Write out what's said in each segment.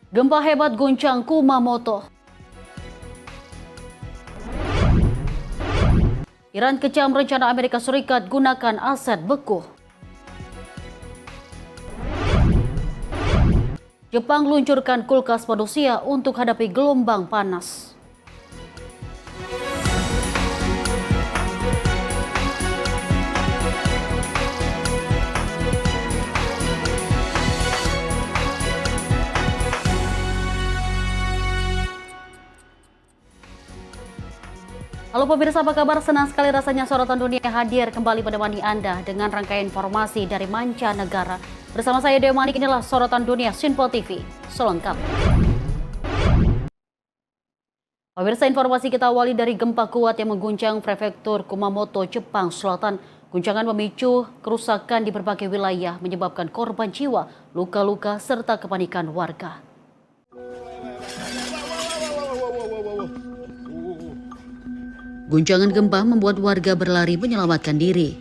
Gempa hebat guncang Kumamoto. Iran kecam rencana Amerika Serikat gunakan aset beku. Jepang luncurkan kulkas manusia untuk hadapi gelombang panas. Halo pemirsa, apa kabar? Senang sekali rasanya Sorotan Dunia hadir kembali menemani Anda dengan rangkaian informasi dari mancanegara. Bersama saya Dewa Manik, inilah Sorotan Dunia Sinpo TV selengkap. Pemirsa, informasi kita awali dari gempa kuat yang mengguncang prefektur Kumamoto, Jepang Selatan. Guncangan memicu kerusakan di berbagai wilayah, menyebabkan korban jiwa, luka-luka, serta kepanikan warga. Guncangan gempa membuat warga berlari menyelamatkan diri.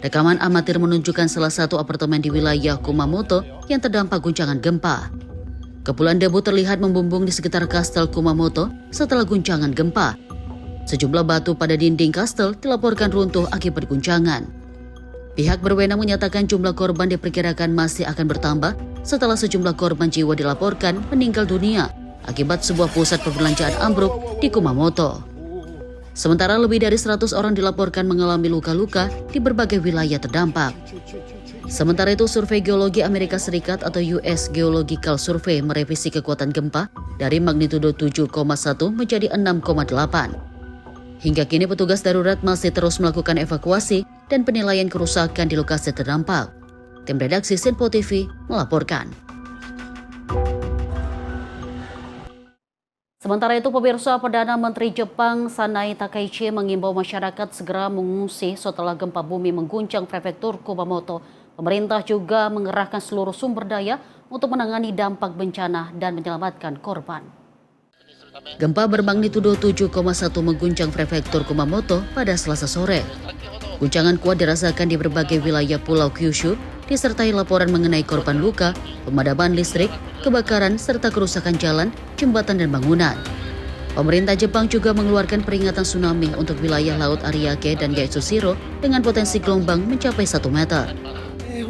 Rekaman amatir menunjukkan salah satu apartemen di wilayah Kumamoto yang terdampak guncangan gempa. Kepulan debu terlihat membumbung di sekitar kastel Kumamoto setelah guncangan gempa. Sejumlah batu pada dinding kastel dilaporkan runtuh akibat guncangan. Pihak berwenang menyatakan jumlah korban diperkirakan masih akan bertambah setelah sejumlah korban jiwa dilaporkan meninggal dunia akibat sebuah pusat perbelanjaan ambruk di Kumamoto. Sementara lebih dari 100 orang dilaporkan mengalami luka-luka di berbagai wilayah terdampak. Sementara itu, Survei Geologi Amerika Serikat atau US Geological Survey merevisi kekuatan gempa dari magnitudo 7,1 menjadi 6,8. Hingga kini petugas darurat masih terus melakukan evakuasi dan penilaian kerusakan di lokasi terdampak. Tim redaksi Sinpo TV melaporkan. Sementara itu, pemirsa, Perdana Menteri Jepang Sanai Takaichi mengimbau masyarakat segera mengungsi setelah gempa bumi mengguncang prefektur Kumamoto. Pemerintah juga mengerahkan seluruh sumber daya untuk menangani dampak bencana dan menyelamatkan korban. Gempa bermagnitudo 7,1 mengguncang prefektur Kumamoto pada Selasa sore. Guncangan kuat dirasakan di berbagai wilayah Pulau Kyushu, disertai laporan mengenai korban luka, pemadaman listrik, kebakaran, serta kerusakan jalan, jembatan, dan bangunan. Pemerintah Jepang juga mengeluarkan peringatan tsunami untuk wilayah Laut Ariake dan Gaetsu-shiro dengan potensi gelombang mencapai 1 meter.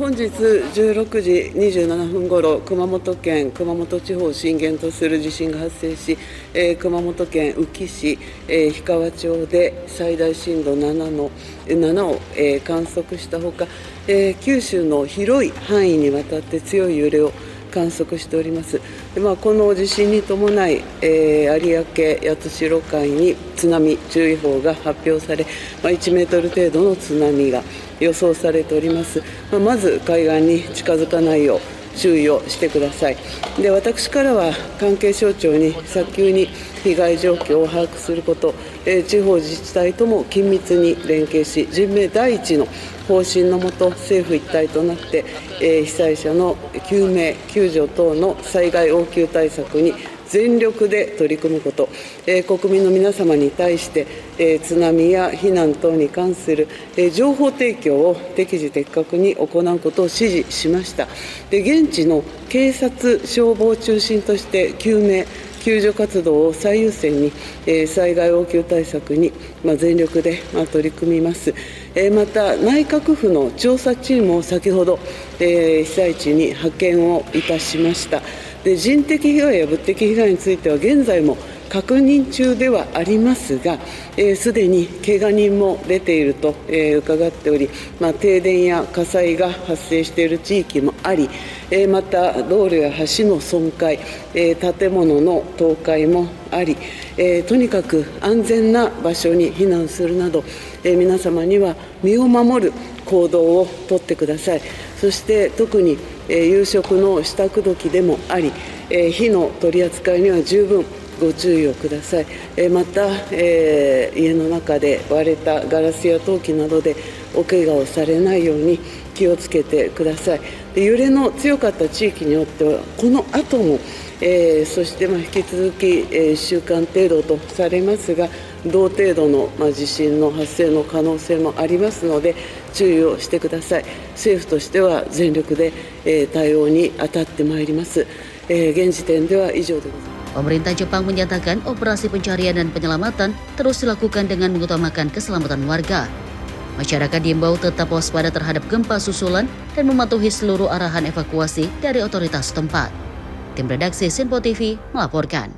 本日16時27分ごろ、熊本県熊本地方を震源とする地震が発生し、熊本県宇城市、氷川町で最大震度7を、観測したほか、九州の広い範囲にわたって強い揺れを観測しております。この地震に伴い、有明八代海に津波注意報が発表され、1メートル程度の津波が予想されております。まず海岸に近づかないよう注意をしてください。で、私からは関係省庁に早急に被害状況を把握すること、地方自治体とも緊密に連携し、人命第一の方針のもと政府一体となって、被災者の救命救助等の災害応急対策に全力で取り組むこと、国民の皆様に対して、津波や避難等に関する、情報提供を適時的確に行うことを指示しました。で、現地の警察消防を中心として救命救助活動を最優先に、災害応急対策に、全力で、取り組みます。また内閣府の調査チームを先ほど、被災地に派遣をいたしました。で、人的被害や物的被害については現在も確認中ではありますが、すでに怪我人も出ていると、伺っており、停電や火災が発生している地域もあり、また道路や橋の損壊、建物の倒壊もあり、とにかく安全な場所に避難するなど、皆様には身を守る行動をとってください。そして特に、夕食の支度時でもあり、火の取り扱いには十分ご注意をください。また、家の中で割れたガラスや陶器などでお怪我をされないように気をつけてください。で、揺れの強かった地域によってはこの後も、そして引き続き、1週間程度とされますが、同程度の、地震の発生の可能性もありますので注意をしてください。政府としては全力で、対応に当たってまいります。現時点では以上でございます。 Pemerintah Jepang menyatakan operasi pencarian dan penyelamatan terus dilakukan dengan mengutamakan keselamatan warga. Masyarakat diimbau tetap waspada terhadap gempa susulan dan mematuhi seluruh arahan evakuasi dari otoritas setempat. Tim redaksi Sinpo TV melaporkan.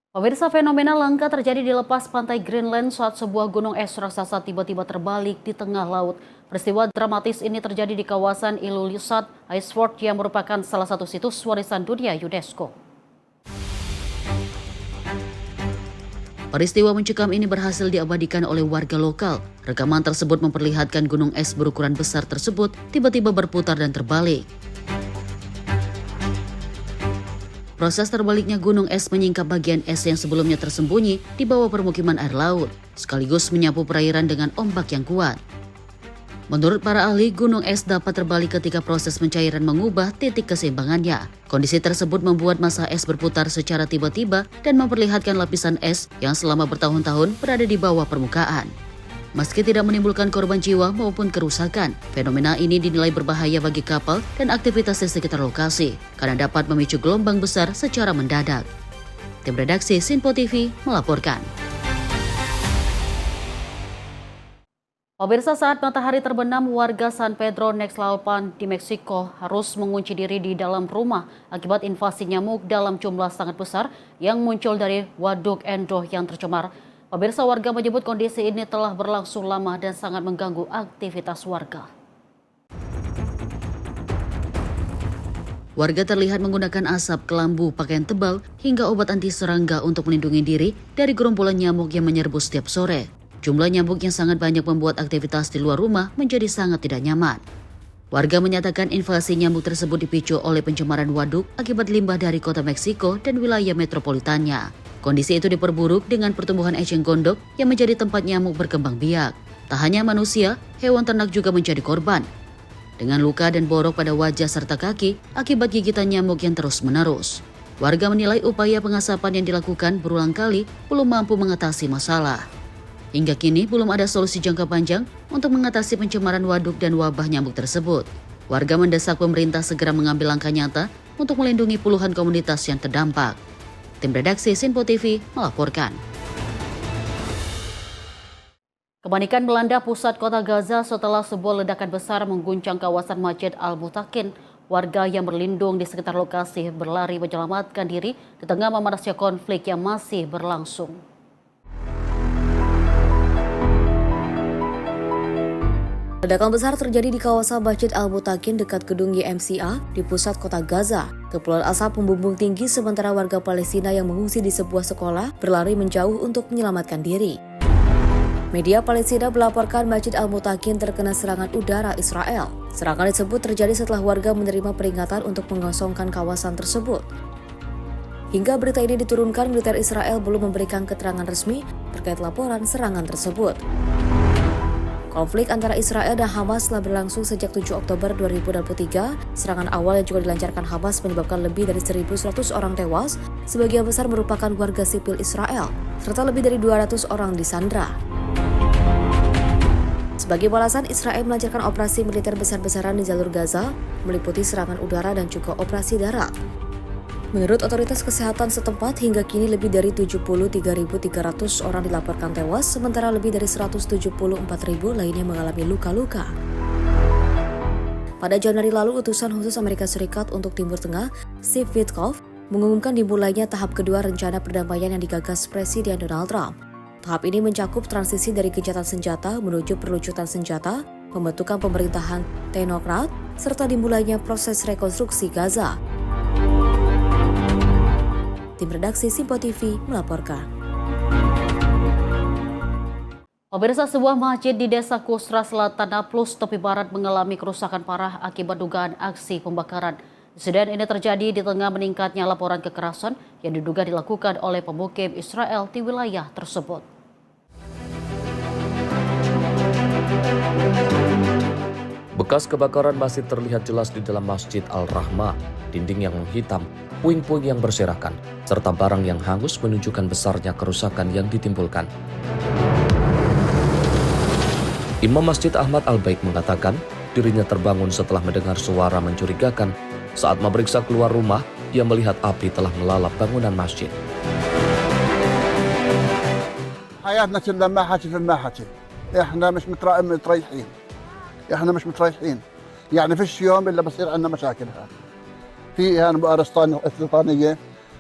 Pemirsa, fenomena langka terjadi di lepas pantai Greenland saat sebuah gunung es raksasa tiba-tiba terbalik di tengah laut. Peristiwa dramatis ini terjadi di kawasan Ilulissat Icefjord yang merupakan salah satu situs warisan dunia UNESCO. Peristiwa mencekam ini berhasil diabadikan oleh warga lokal. Rekaman tersebut memperlihatkan gunung es berukuran besar tersebut tiba-tiba berputar dan terbalik. Proses terbaliknya gunung es menyingkap bagian es yang sebelumnya tersembunyi di bawah permukiman air laut, sekaligus menyapu perairan dengan ombak yang kuat. Menurut para ahli, gunung es dapat terbalik ketika proses pencairan mengubah titik keseimbangannya. Kondisi tersebut membuat massa es berputar secara tiba-tiba dan memperlihatkan lapisan es yang selama bertahun-tahun berada di bawah permukaan. Meski tidak menimbulkan korban jiwa maupun kerusakan, fenomena ini dinilai berbahaya bagi kapal dan aktivitas di sekitar lokasi karena dapat memicu gelombang besar secara mendadak. Tim redaksi Sinpo TV melaporkan. Pemirsa, saat matahari terbenam, warga San Pedro Nextlalpan di Meksiko harus mengunci diri di dalam rumah akibat invasi nyamuk dalam jumlah sangat besar yang muncul dari waduk Endo yang tercemar. Pemirsa, warga menyebut kondisi ini telah berlangsung lama dan sangat mengganggu aktivitas warga. Warga terlihat menggunakan asap, kelambu, pakaian tebal, hingga obat anti serangga untuk melindungi diri dari gerombolan nyamuk yang menyerbu setiap sore. Jumlah nyamuk yang sangat banyak membuat aktivitas di luar rumah menjadi sangat tidak nyaman. Warga menyatakan invasi nyamuk tersebut dipicu oleh pencemaran waduk akibat limbah dari kota Meksiko dan wilayah metropolitannya. Kondisi itu diperburuk dengan pertumbuhan eceng gondok yang menjadi tempat nyamuk berkembang biak. Tak hanya manusia, hewan ternak juga menjadi korban, dengan luka dan borok pada wajah serta kaki akibat gigitan nyamuk yang terus-menerus. Warga menilai upaya pengasapan yang dilakukan berulang kali belum mampu mengatasi masalah. Hingga kini belum ada solusi jangka panjang untuk mengatasi pencemaran waduk dan wabah nyamuk tersebut. Warga mendesak pemerintah segera mengambil langkah nyata untuk melindungi puluhan komunitas yang terdampak. Tim redaksi Sinpo TV melaporkan. Kepanikan melanda pusat kota Gaza setelah sebuah ledakan besar mengguncang kawasan Masjid Al-Mutakin. Warga yang berlindung di sekitar lokasi berlari menyelamatkan diri di tengah memanasnya konflik yang masih berlangsung. Ledakan besar terjadi di kawasan Masjid Al-Mutakin dekat gedung YMCA di pusat kota Gaza. Kepulan asap membumbung tinggi sementara warga Palestina yang mengungsi di sebuah sekolah berlari menjauh untuk menyelamatkan diri. Media Palestina melaporkan Masjid Al-Mutakin terkena serangan udara Israel. Serangan tersebut terjadi setelah warga menerima peringatan untuk mengosongkan kawasan tersebut. Hingga berita ini diturunkan, militer Israel belum memberikan keterangan resmi terkait laporan serangan tersebut. Konflik antara Israel dan Hamas telah berlangsung sejak 7 Oktober 2023. Serangan awal yang juga dilancarkan Hamas menyebabkan lebih dari 1.100 orang tewas, sebagian besar merupakan warga sipil Israel, serta lebih dari 200 orang disandra. Sebagai balasan, Israel melancarkan operasi militer besar-besaran di jalur Gaza, meliputi serangan udara dan juga operasi darat. Menurut otoritas kesehatan setempat, hingga kini lebih dari 73.300 orang dilaporkan tewas, sementara lebih dari 174.000 lainnya mengalami luka-luka. Pada Januari lalu, utusan khusus Amerika Serikat untuk Timur Tengah, Steve Witkoff, mengumumkan dimulainya tahap kedua rencana perdamaian yang digagas Presiden Donald Trump. Tahap ini mencakup transisi dari gencatan senjata menuju perlucutan senjata, pembentukan pemerintahan teknokrat, serta dimulainya proses rekonstruksi Gaza. Tim redaksi Sinpo TV melaporkan. Pemirsa, sebuah masjid di Desa Kusra Selatan Nablus, tepi barat mengalami kerusakan parah akibat dugaan aksi pembakaran. Insiden ini terjadi di tengah meningkatnya laporan kekerasan yang diduga dilakukan oleh pemukim Israel di wilayah tersebut. Bekas kebakaran masih terlihat jelas di dalam Masjid Al-Rahmah. Dinding yang menghitam, puing-puing yang berserakan, serta barang yang hangus menunjukkan besarnya kerusakan yang ditimbulkan. Imam Masjid Ahmad Al-Baik mengatakan, dirinya terbangun setelah mendengar suara mencurigakan. Saat memeriksa keluar rumah, ia melihat api telah melalap bangunan masjid. حياتنا كلها ما حكي في ما حكي. احنا مش متريحين. احنا مش متريحين. يعني فيش يوم الا بصير عندنا مشاكل هان. في هان بارستان استيطانيه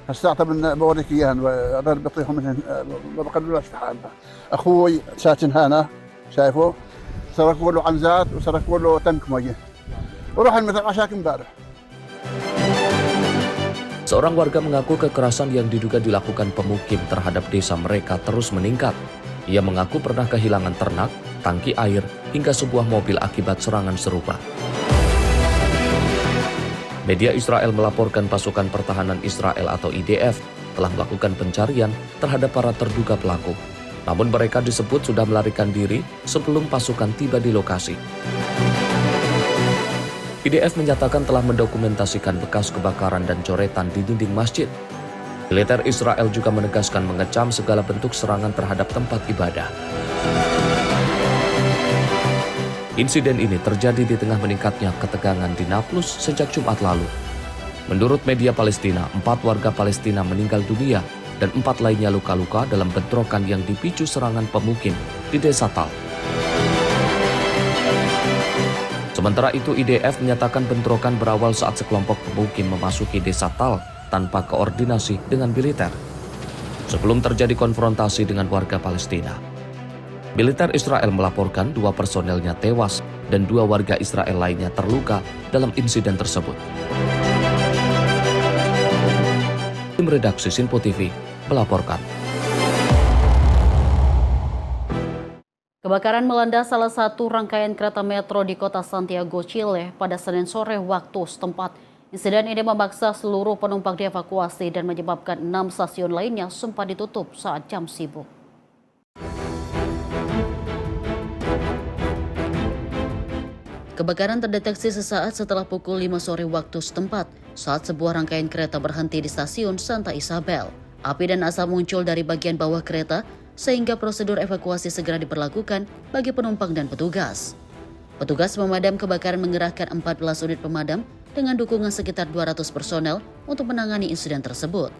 هسه بوريك اياها بطيهم من ما بقدروش في حالنا. اخوي ساكن هنا شايفه سرقوا له عنزات وسرقوا له تنك ميه. وروح المثل عشاك امبارح. Seorang warga mengaku kekerasan yang diduga dilakukan pemukim terhadap desa mereka terus meningkat. Ia mengaku pernah kehilangan ternak, tangki air, hingga sebuah mobil akibat serangan serupa. Media Israel melaporkan pasukan pertahanan Israel atau IDF telah melakukan pencarian terhadap para terduga pelaku. Namun mereka disebut sudah melarikan diri sebelum pasukan tiba di lokasi. IDF menyatakan telah mendokumentasikan bekas kebakaran dan coretan di dinding masjid. Militer Israel juga menegaskan mengecam segala bentuk serangan terhadap tempat ibadah. Insiden ini terjadi di tengah meningkatnya ketegangan di Nablus sejak Jumat lalu. Menurut media Palestina, 4 warga Palestina meninggal dunia dan 4 lainnya luka-luka dalam bentrokan yang dipicu serangan pemukim di desa Tal. Sementara itu, IDF menyatakan bentrokan berawal saat sekelompok pemukim memasuki desa Tal tanpa koordinasi dengan militer. Sebelum terjadi konfrontasi dengan warga Palestina, militer Israel melaporkan 2 personelnya tewas dan 2 warga Israel lainnya terluka dalam insiden tersebut. Tim redaksi Sinpo TV melaporkan. Kebakaran melanda salah satu rangkaian kereta metro di kota Santiago, Chile pada Senin sore waktu setempat. Insiden ini memaksa seluruh penumpang dievakuasi dan menyebabkan 6 stasiun lainnya sempat ditutup saat jam sibuk. Kebakaran terdeteksi sesaat setelah pukul 5 sore waktu setempat saat sebuah rangkaian kereta berhenti di stasiun Santa Isabel. Api dan asap muncul dari bagian bawah kereta sehingga prosedur evakuasi segera diberlakukan bagi penumpang dan petugas. Petugas pemadam kebakaran mengerahkan 14 unit pemadam dengan dukungan sekitar 200 personel untuk menangani insiden tersebut.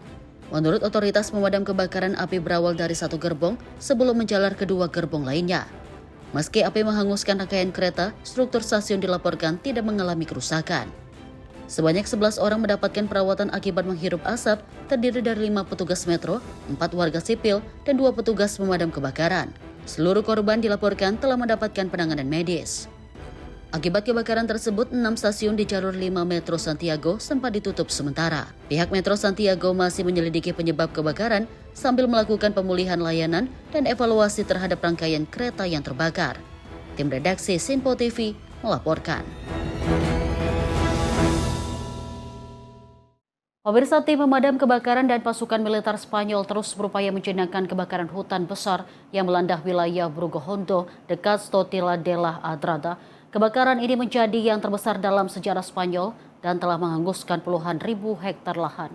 Menurut otoritas pemadam kebakaran, api berawal dari satu gerbong sebelum menjalar ke 2 gerbong lainnya. Meski api menghanguskan rangkaian kereta, struktur stasiun dilaporkan tidak mengalami kerusakan. Sebanyak 11 orang mendapatkan perawatan akibat menghirup asap, terdiri dari 5 petugas metro, 4 warga sipil, dan 2 petugas pemadam kebakaran. Seluruh korban dilaporkan telah mendapatkan penanganan medis. Akibat kebakaran tersebut, 6 stasiun di jalur 5 Metro Santiago sempat ditutup sementara. Pihak Metro Santiago masih menyelidiki penyebab kebakaran sambil melakukan pemulihan layanan dan evaluasi terhadap rangkaian kereta yang terbakar. Tim redaksi Sinpo TV melaporkan. Pemirsa, tim pemadam kebakaran dan pasukan militer Spanyol terus berupaya menjinakkan kebakaran hutan besar yang melanda wilayah Brugohondo dekat Stotila de la Adrada. Kebakaran ini menjadi yang terbesar dalam sejarah Spanyol dan telah menghanguskan puluhan ribu hektar lahan.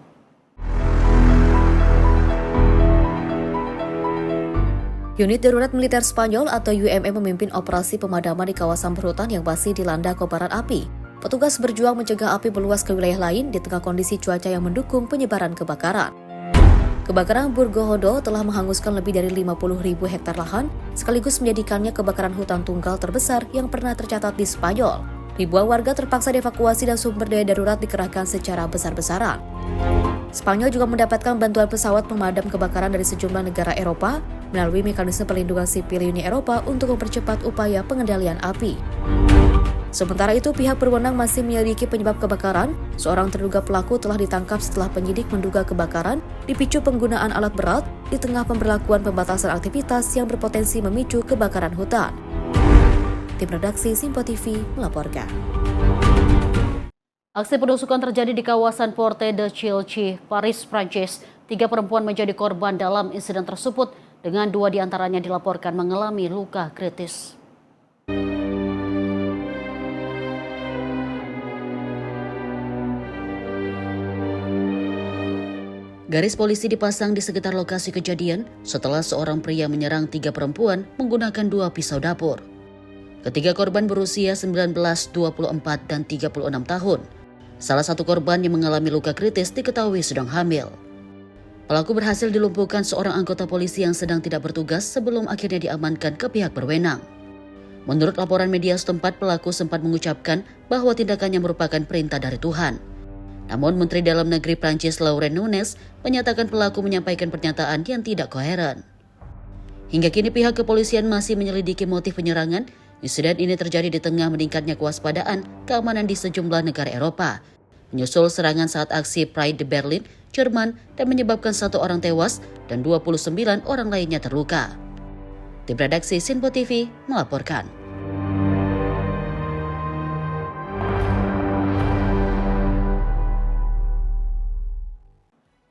Unit Darurat Militer Spanyol atau UMM memimpin operasi pemadaman di kawasan berhutan yang masih dilanda kobaran api. Petugas berjuang mencegah api meluas ke wilayah lain di tengah kondisi cuaca yang mendukung penyebaran kebakaran. Kebakaran Brugohondo telah menghanguskan lebih dari 50.000 hektar lahan, sekaligus menjadikannya kebakaran hutan tunggal terbesar yang pernah tercatat di Spanyol. Ribuan warga terpaksa dievakuasi dan sumber daya darurat dikerahkan secara besar-besaran. Spanyol juga mendapatkan bantuan pesawat pemadam kebakaran dari sejumlah negara Eropa melalui mekanisme perlindungan sipil Uni Eropa untuk mempercepat upaya pengendalian api. Sementara itu, pihak berwenang masih menyelidiki penyebab kebakaran. Seorang terduga pelaku telah ditangkap setelah penyidik menduga kebakaran dipicu penggunaan alat berat di tengah pemberlakuan pembatasan aktivitas yang berpotensi memicu kebakaran hutan. Tim redaksi Sinpo TV melaporkan. Aksi penusukan terjadi di kawasan Porte de Chilchi, Paris, Prancis. 3 perempuan menjadi korban dalam insiden tersebut, dengan 2 diantaranya dilaporkan mengalami luka kritis. Garis polisi dipasang di sekitar lokasi kejadian setelah seorang pria menyerang 3 perempuan menggunakan 2 pisau dapur. Ketiga korban berusia 19, 24, dan 36 tahun. Salah satu korban yang mengalami luka kritis diketahui sedang hamil. Pelaku berhasil dilumpuhkan seorang anggota polisi yang sedang tidak bertugas sebelum akhirnya diamankan ke pihak berwenang. Menurut laporan media setempat, pelaku sempat mengucapkan bahwa tindakannya merupakan perintah dari Tuhan. Namun Menteri Dalam Negeri Prancis Laurent Nunez menyatakan pelaku menyampaikan pernyataan yang tidak koheren. Hingga kini pihak kepolisian masih menyelidiki motif penyerangan. Insiden ini terjadi di tengah meningkatnya kewaspadaan keamanan di sejumlah negara Eropa, menyusul serangan saat aksi Pride di Berlin, Jerman, dan menyebabkan 1 orang tewas dan 29 orang lainnya terluka. Tim redaksi Sinpo TV melaporkan.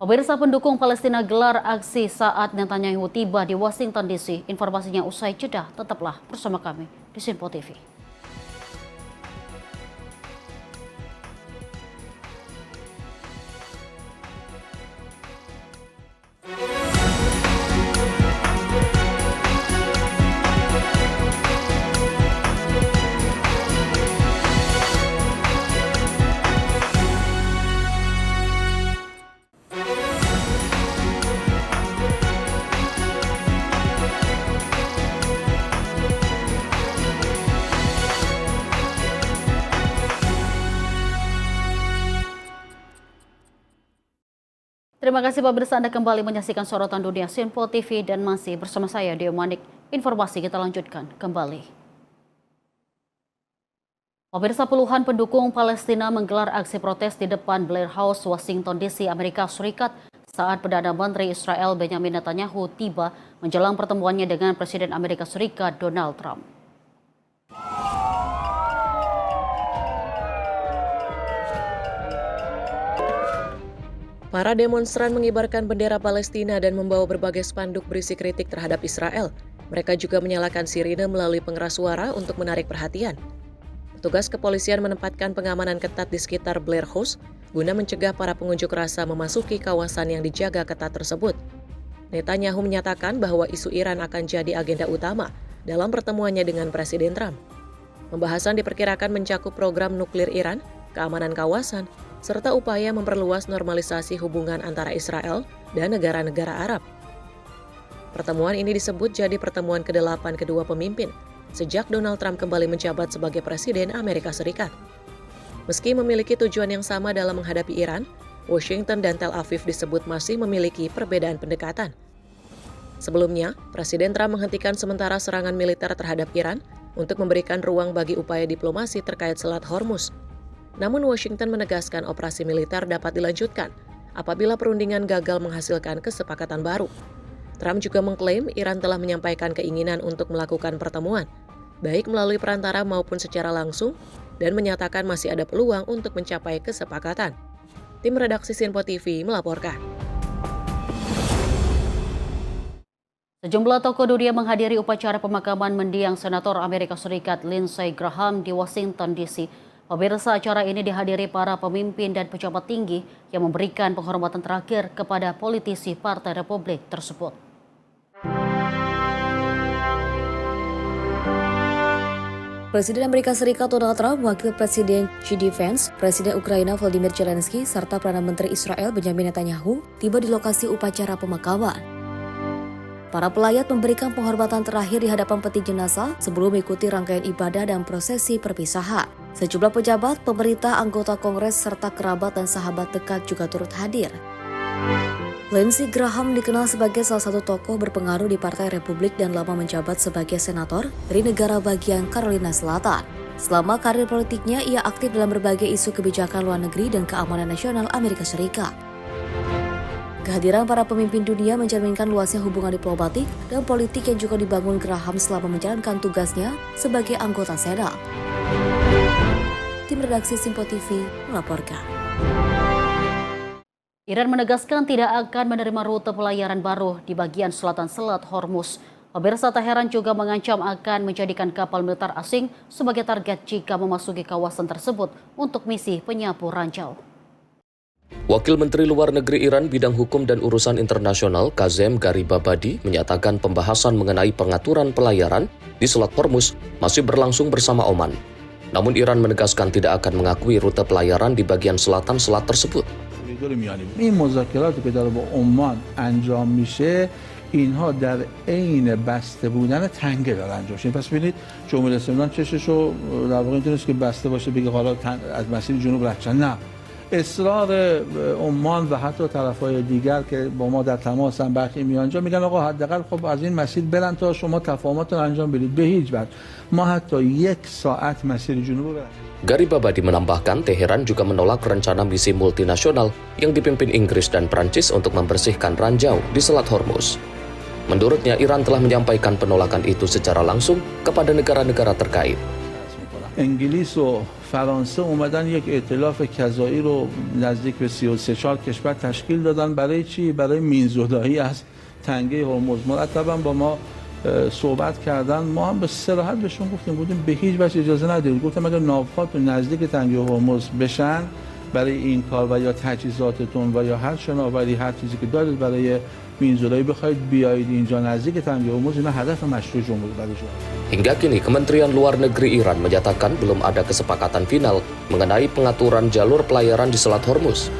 Pemirsa, pendukung Palestina gelar aksi saat Netanyahu tiba di Washington DC. Informasinya usai jeda, tetaplah bersama kami di Sinpo TV. Terima kasih pemirsa, Anda kembali menyaksikan Sorotan Dunia Sinpo TV dan masih bersama saya Deo Manik. Informasi kita lanjutkan kembali. Pemirsa, puluhan pendukung Palestina menggelar aksi protes di depan Blair House, Washington DC, Amerika Serikat saat Perdana Menteri Israel Benjamin Netanyahu tiba menjelang pertemuannya dengan Presiden Amerika Serikat Donald Trump. Para demonstran mengibarkan bendera Palestina dan membawa berbagai spanduk berisi kritik terhadap Israel. Mereka juga menyalakan sirine melalui pengeras suara untuk menarik perhatian. Petugas kepolisian menempatkan pengamanan ketat di sekitar Blair House guna mencegah para pengunjuk rasa memasuki kawasan yang dijaga ketat tersebut. Netanyahu menyatakan bahwa isu Iran akan jadi agenda utama dalam pertemuannya dengan Presiden Trump. Pembahasan diperkirakan mencakup program nuklir Iran, keamanan kawasan, serta upaya memperluas normalisasi hubungan antara Israel dan negara-negara Arab. Pertemuan ini disebut jadi pertemuan ke-8 kedua pemimpin sejak Donald Trump kembali menjabat sebagai Presiden Amerika Serikat. Meski memiliki tujuan yang sama dalam menghadapi Iran, Washington dan Tel Aviv disebut masih memiliki perbedaan pendekatan. Sebelumnya, Presiden Trump menghentikan sementara serangan militer terhadap Iran untuk memberikan ruang bagi upaya diplomasi terkait Selat Hormuz. Namun Washington menegaskan operasi militer dapat dilanjutkan apabila perundingan gagal menghasilkan kesepakatan baru. Trump juga mengklaim Iran telah menyampaikan keinginan untuk melakukan pertemuan, baik melalui perantara maupun secara langsung, dan menyatakan masih ada peluang untuk mencapai kesepakatan. Tim redaksi Sinpo TV melaporkan. Sejumlah tokoh dunia menghadiri upacara pemakaman mendiang Senator Amerika Serikat Lindsey Graham di Washington DC. Pemirsa, acara ini dihadiri para pemimpin dan pejabat tinggi yang memberikan penghormatan terakhir kepada politisi Partai Republik tersebut. Presiden Amerika Serikat Donald Trump, Wakil Presiden JD Vance, Presiden Ukraina Volodymyr Zelensky, serta Perdana Menteri Israel Benjamin Netanyahu tiba di lokasi upacara pemakaman. Para pelayat memberikan penghormatan terakhir di hadapan peti jenazah sebelum mengikuti rangkaian ibadah dan prosesi perpisahan. Sejumlah pejabat, pemerintah, anggota Kongres, serta kerabat dan sahabat dekat juga turut hadir. Lindsey Graham dikenal sebagai salah satu tokoh berpengaruh di Partai Republik dan lama menjabat sebagai senator dari negara bagian Carolina Selatan. Selama karir politiknya, ia aktif dalam berbagai isu kebijakan luar negeri dan keamanan nasional Amerika Serikat. Kehadiran para pemimpin dunia mencerminkan luasnya hubungan diplomatik dan politik yang juga dibangun Graham selama menjalankan tugasnya sebagai anggota Senat. Tim redaksi Sinpo TV melaporkan. Iran menegaskan tidak akan menerima rute pelayaran baru di bagian selatan Selat Hormuz. Pemirsa, Teheran juga mengancam akan menjadikan kapal militer asing sebagai target jika memasuki kawasan tersebut untuk misi penyapu ranjau. Wakil Menteri Luar Negeri Iran bidang hukum dan urusan internasional Kazem Garibabadi menyatakan pembahasan mengenai pengaturan pelayaran di Selat Hormuz masih berlangsung bersama Oman. Namun Iran menegaskan tidak akan mengakui rute pelayaran di bagian selatan selat tersebut. این مذاکراتی که داره با عمان انجام میشه اینها در عین بسته بودن تنگه داره انجام میشه. پس ببینید جمهوری اسلامی چششو در واقع اینطوریه که بسته باشه بگه حالا از مسیر جنوب رد شدن. نه، اصرار عمان و حتی طرفای دیگر که با ما در تماسن برخی میانجا میگن آقا حداقل خب از این مسیر برن تا شما تفاهمات رو انجام بدید. به هیچ وجه ما حتی 1 ساعت مسیر جنوب رو برن. Garibabadi menambahkan Teheran juga menolak rencana misi multinasional yang dipimpin Inggris dan Prancis untuk membersihkan ranjau di Selat Hormuz. Menurutnya, Iran telah menyampaikan penolakan itu secara langsung kepada negara-negara terkait. انگلیس و فرانسه اومدن یک ائتلاف کذایی رو نزدیک به 33-4 کشور تشکیل دادن. برای چی؟ برای مینزدایی از تنگه هرمز. مرتبا با ما صحبت کردن. ما هم به صراحت بهشون بودیم به هیچ وجه اجازه ندید. گفتم اگر ناوها نزدیک تنگه هرمز بشن برای این کار و یا تجهیزاتتون و یا هر شناوری هر چیزی که دارید برای مینزدایی بخواید بیایید اینجا نزدیک تنگه هرمز، اینا هدف مشروع جمهوری اسلامی. Hingga kini, Kementerian Luar Negeri Iran menyatakan belum ada kesepakatan final mengenai pengaturan jalur pelayaran di Selat Hormuz.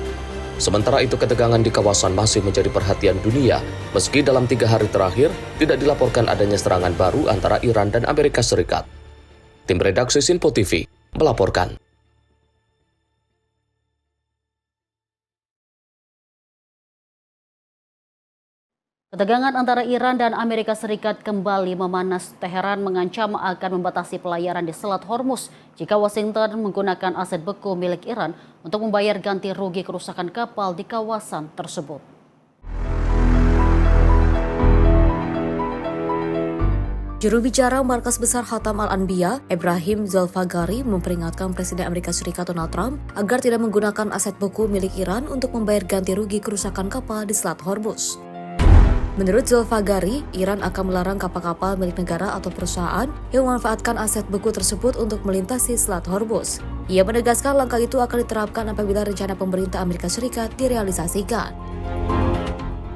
Sementara itu, ketegangan di kawasan masih menjadi perhatian dunia, meski dalam 3 hari terakhir tidak dilaporkan adanya serangan baru antara Iran dan Amerika Serikat. Tim redaksi Sinpo TV melaporkan. Ketegangan antara Iran dan Amerika Serikat kembali memanas. Teheran mengancam akan membatasi pelayaran di Selat Hormuz jika Washington menggunakan aset beku milik Iran untuk membayar ganti rugi kerusakan kapal di kawasan tersebut. Juru bicara Markas Besar Khatam Al-Anbiya, Ibrahim Zolfagari, memperingatkan Presiden Amerika Serikat Donald Trump agar tidak menggunakan aset beku milik Iran untuk membayar ganti rugi kerusakan kapal di Selat Hormuz. Menurut Zolfagari, Iran akan melarang kapal-kapal milik negara atau perusahaan yang memanfaatkan aset beku tersebut untuk melintasi Selat Hormuz. Ia menegaskan langkah itu akan diterapkan apabila rencana pemerintah Amerika Serikat direalisasikan.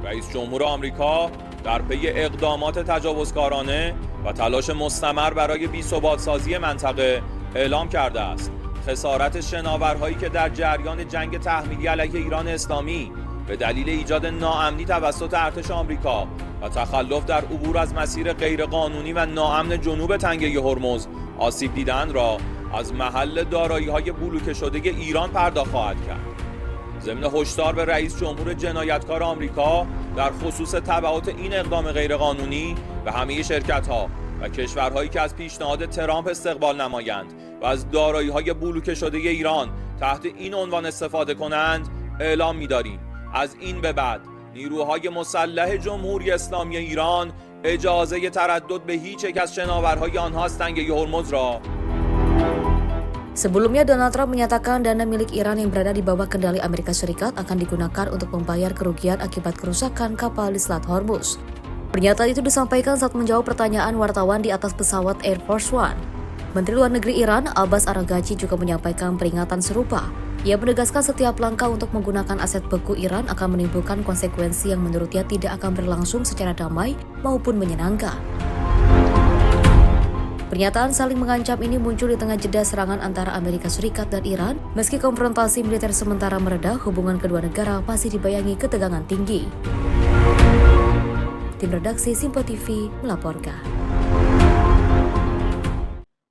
رئیس جمهور آمریکا در پی اقدامات تجاوزکارانه و تلاش مستمر برای بی‌ثبات‌سازی منطقه اعلام کرده است خسارت شناورهایی که در جریان جنگ تحمیلی علیه ایران اسلامی به دلیل ایجاد ناامنی توسط ارتش آمریکا و تخلف در عبور از مسیر غیرقانونی و ناامن جنوب تنگه هرمز آسیب دیدن را از محل دارایی‌های بلوکه شده ایران پرداخت خواهد کرد. ضمن هشدار به رئیس جمهور جنایتکار آمریکا در خصوص تبعات این اقدام غیرقانونی به همه شرکت‌ها و کشورهایی که از پیشنهاد ترامپ استقبال نمایند و از دارایی‌های بلوکه شده ایران تحت این عنوان استفاده کنند اعلام می‌داریم از این به بعد نیروهای مسلح جمهوری اسلامی ایران اجازه تردد به هیچ یک از شناورهای آنها از تنگه هرمز را. Sebelumnya, Donald Trump menyatakan dana milik Iran yang berada di bawah kendali Amerika Serikat akan digunakan untuk membayar kerugian akibat kerusakan kapal di Selat Hormuz. Pernyataan itu disampaikan saat menjawab pertanyaan wartawan di atas pesawat Air Force One. Menteri Luar Negeri Iran, Abbas Araghchi, juga menyampaikan peringatan serupa. Ia menegaskan setiap langkah untuk menggunakan aset beku Iran akan menimbulkan konsekuensi yang menurutnya tidak akan berlangsung secara damai maupun menyenangkan. Pernyataan saling mengancam ini muncul di tengah jeda serangan antara Amerika Serikat dan Iran. Meski konfrontasi militer sementara mereda, hubungan kedua negara masih dibayangi ketegangan tinggi. Tim redaksi Sinpo TV melaporkan.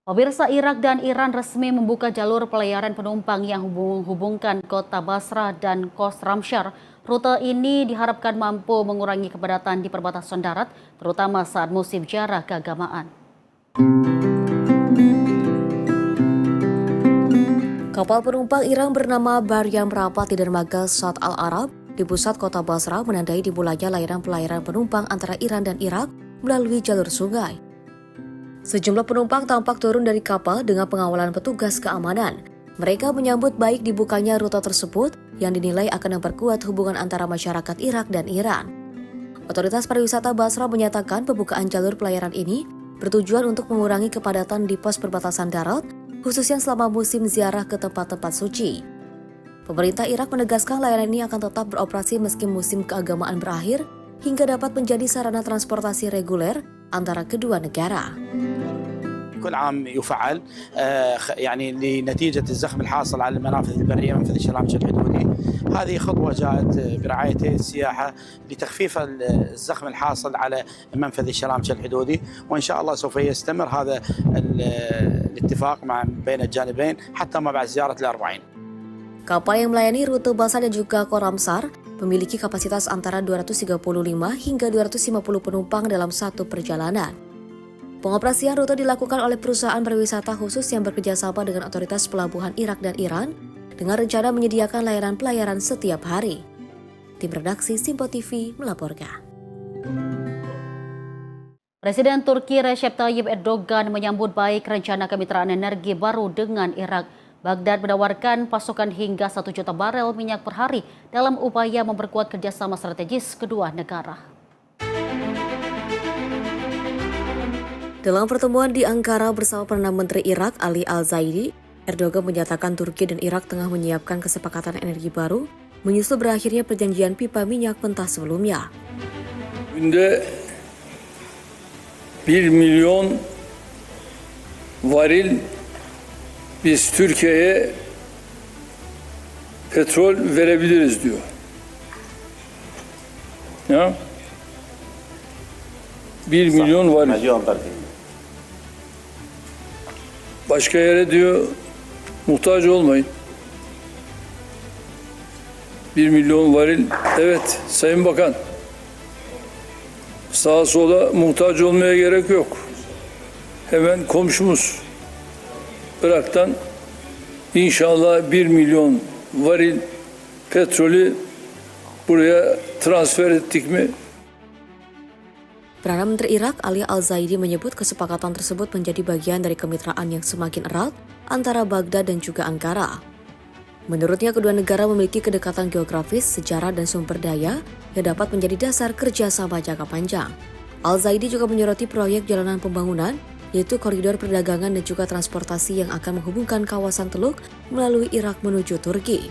Pemirsa, Irak dan Iran resmi membuka jalur pelayaran penumpang yang menghubungkan kota Basra dan Khorramshahr. Rute ini diharapkan mampu mengurangi kepadatan di perbatasan darat, terutama saat musim ziarah keagamaan. Kapal penumpang Iran bernama Baryam merapat di dermaga Shat Al-Arab di pusat kota Basra, menandai dimulainya layanan pelayaran penumpang antara Iran dan Irak melalui jalur sungai. Sejumlah penumpang tampak turun dari kapal dengan pengawalan petugas keamanan. Mereka menyambut baik dibukanya rute tersebut yang dinilai akan memperkuat hubungan antara masyarakat Irak dan Iran. Otoritas Pariwisata Basra menyatakan pembukaan jalur pelayaran ini bertujuan untuk mengurangi kepadatan di pos perbatasan darat, khususnya selama musim ziarah ke tempat-tempat suci. Pemerintah Irak menegaskan layanan ini akan tetap beroperasi meski musim keagamaan berakhir hingga dapat menjadi sarana transportasi reguler antara kedua negara. كل عام يفعل يعني لنتيجة الزخم الحاصل على المنافذ البرية منفذ الشلامشة الحدودي. هذه خطوة جاءت برعاية السياحة لتخفيف الزخم الحاصل على منفذ الشلامشة الحدودي، وإن شاء الله سوف يستمر هذا الاتفاق بين الجانبين حتى ما بعد زيارة ال40. Kapal yang melayani rute Basra dan juga Koramsar memiliki kapasitas antara 235 hingga 250 penumpang dalam satu perjalanan. Pengoperasian rute dilakukan oleh perusahaan pariwisata khusus yang bekerjasama dengan otoritas pelabuhan Irak dan Iran dengan rencana menyediakan layanan pelayaran setiap hari. Tim redaksi Simpo TV melaporkan. Presiden Turki Recep Tayyip Erdogan menyambut baik rencana kemitraan energi baru dengan Irak. Baghdad menawarkan pasokan hingga 1 juta barel minyak per hari dalam upaya memperkuat kerjasama strategis kedua negara. Dalam pertemuan di Ankara bersama Perdana Menteri Irak Ali Al-Zaidi, Erdogan menyatakan Turki dan Irak tengah menyiapkan kesepakatan energi baru menyusul berakhirnya perjanjian pipa minyak mentah sebelumnya. Günde 1 milyon varil biz Türkiye'ye petrol verebiliriz diyor. Ya? 1 milyon varil. Başka yere diyor muhtaç olmayın. 1 milyon varil. Evet Sayın Bakan. Sağa sola muhtaç olmaya gerek yok. Hemen komşumuz Irak'tan inşallah 1 milyon varil petrolü buraya transfer ettik mi? Perdana Menteri Irak Ali Al-Zaidi menyebut kesepakatan tersebut menjadi bagian dari kemitraan yang semakin erat antara Baghdad dan juga Ankara. Menurutnya kedua negara memiliki kedekatan geografis, sejarah dan sumber daya yang dapat menjadi dasar kerjasama jangka panjang. Al-Zaidi juga menyoroti proyek jalanan pembangunan, yaitu koridor perdagangan dan juga transportasi yang akan menghubungkan kawasan Teluk melalui Irak menuju Turki.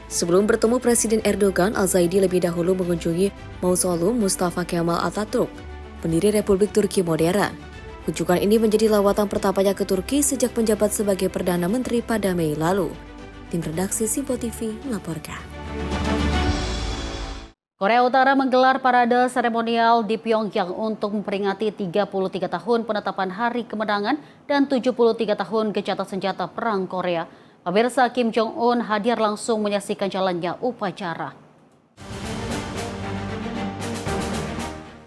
Sebelum bertemu Presiden Erdogan, Al-Zaidi lebih dahulu mengunjungi Mausoleum Mustafa Kemal Atatürk, pendiri Republik Turki modern. Kunjungan ini menjadi lawatan pertamanya ke Turki sejak menjabat sebagai Perdana Menteri pada Mei lalu. Tim redaksi Simpo TV melaporkan. Korea Utara menggelar parade seremonial di Pyongyang untuk memperingati 33 tahun penetapan Hari Kemenangan dan 73 tahun gencatan senjata Perang Korea. Pemirsa, Kim Jong-un hadir langsung menyaksikan jalannya upacara.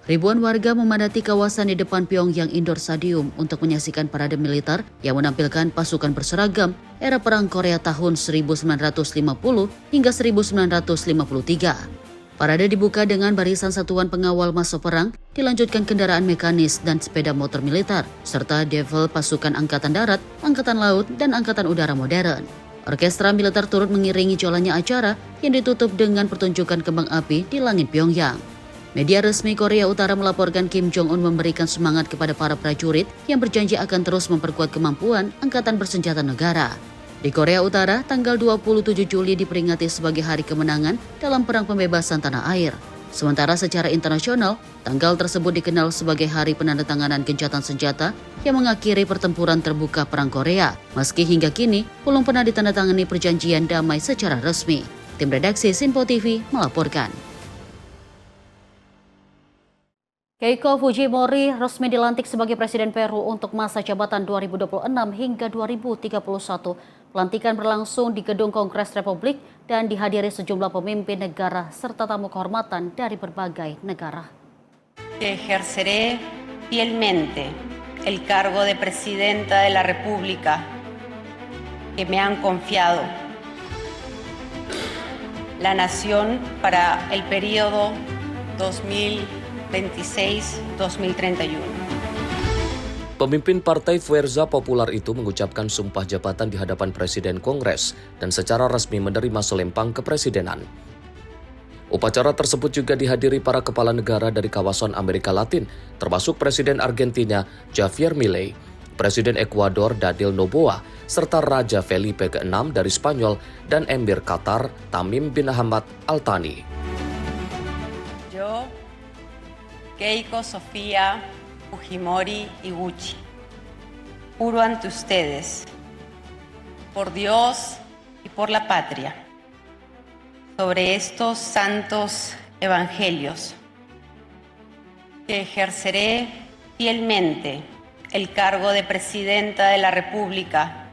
Ribuan warga memadati kawasan di depan Pyongyang Indoor Stadium untuk menyaksikan parade militer yang menampilkan pasukan berseragam era Perang Korea tahun 1950 hingga 1953. Parade dibuka dengan barisan satuan pengawal masa perang, dilanjutkan kendaraan mekanis dan sepeda motor militer, serta defil pasukan Angkatan Darat, Angkatan Laut, dan Angkatan Udara modern. Orkestra militer turut mengiringi jalannya acara yang ditutup dengan pertunjukan kembang api di langit Pyongyang. Media resmi Korea Utara melaporkan Kim Jong-un memberikan semangat kepada para prajurit yang berjanji akan terus memperkuat kemampuan Angkatan Bersenjata Negara. Di Korea Utara, tanggal 27 Juli diperingati sebagai Hari Kemenangan dalam Perang Pembebasan Tanah Air. Sementara secara internasional, tanggal tersebut dikenal sebagai Hari Penandatanganan Gencatan Senjata yang mengakhiri pertempuran terbuka Perang Korea, meski hingga kini belum pernah ditandatangani perjanjian damai secara resmi. Tim redaksi Simpo TV melaporkan. Keiko Fujimori resmi dilantik sebagai Presiden Peru untuk masa jabatan 2026 hingga 2031. Pelantikan berlangsung di Gedung Kongres Republik dan dihadiri sejumlah pemimpin negara serta tamu kehormatan dari berbagai negara. Ejerceré fielmente el cargo de Presidenta de la República que me han confiado la nación para el periodo 2026-2031. Pemimpin Partai Fuerza Popular itu mengucapkan sumpah jabatan di hadapan Presiden Kongres dan secara resmi menerima selempang kepresidenan. Upacara tersebut juga dihadiri para kepala negara dari kawasan Amerika Latin, termasuk Presiden Argentina Javier Milei, Presiden Ekuador Daniel Noboa, serta Raja Felipe ke-6 dari Spanyol dan Emir Qatar Tamim bin Hamad Al Thani. Yo, Keiko Sofía Fujimori Iguchi, juro ante ustedes, por Dios y por la patria, sobre estos santos evangelios, que ejerceré fielmente el cargo de Presidenta de la República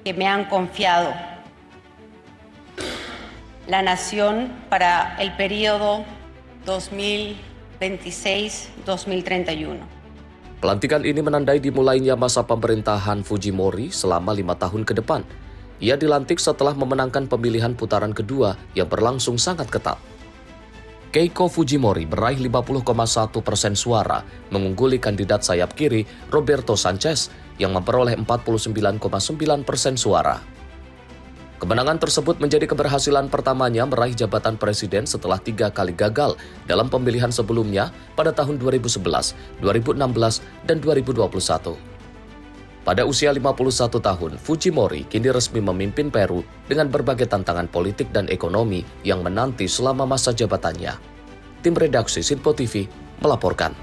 que me han confiado la nación para el periodo 2026-2031. Pelantikan ini menandai dimulainya masa pemerintahan Fujimori selama 5 tahun ke depan. Ia dilantik setelah memenangkan pemilihan putaran kedua yang berlangsung sangat ketat. Keiko Fujimori meraih 50,1% suara, mengungguli kandidat sayap kiri Roberto Sanchez yang memperoleh 49,9% suara. Kemenangan tersebut menjadi keberhasilan pertamanya meraih jabatan presiden setelah 3 kali gagal dalam pemilihan sebelumnya pada tahun 2011, 2016, dan 2021. Pada usia 51 tahun, Fujimori kini resmi memimpin Peru dengan berbagai tantangan politik dan ekonomi yang menanti selama masa jabatannya. Tim redaksi Sinpo TV melaporkan.